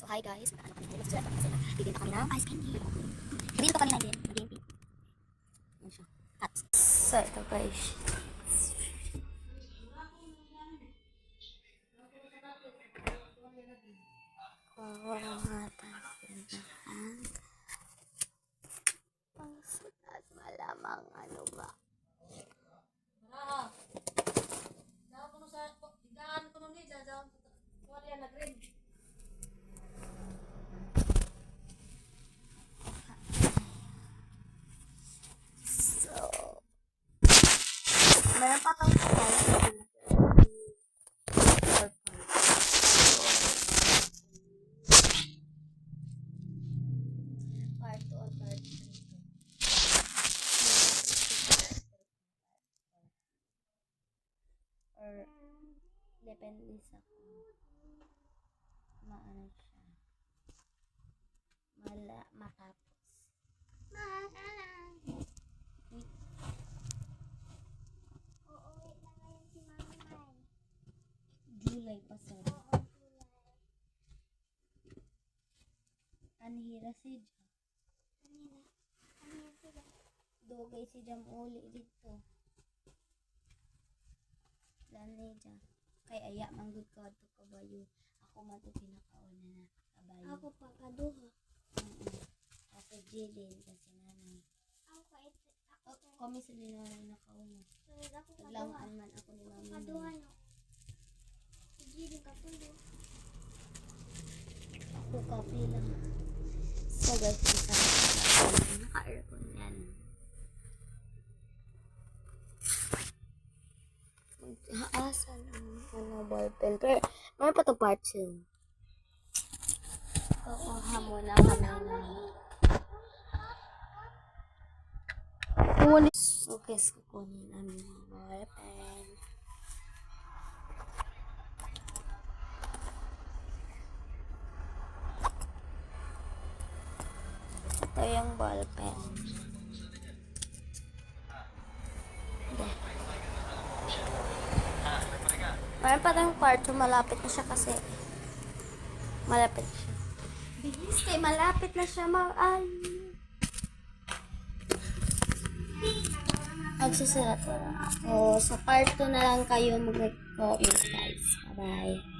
So, hi guys. Ano kami? Magsusulat ako kasi bibenta kami ng ice candy. Bibenta kami ng game. Yan siya. Cut. So, ito guys. Pangsulat. Malamang ano ba? Meron pa tong part 2 or part 3. Or depende sa maano siya. Matapos. July pa sa anhira si dogay si jam uli dito lani dyan kay aya manggod ka to kabayo ako man to pinakauna na kabayo ako pa kaduha ako jilin kasi nanay ako kami sa dinanay na kauna taglangan man ako ni mami kaduha no jilin kapulo ako kapi lang so guys isa naka-aircon yan asan ang ballpen pero may pa ito part 2 kukuha muna kami okay so kukunin namin ang ballpen ito yung ballpen mayroon pa tayong part 2 malapit na siya kasi malapit siya bihis kay malapit na siya magsisulat ko lang so sa part 2 na lang kayo mag-comment guys bye bye.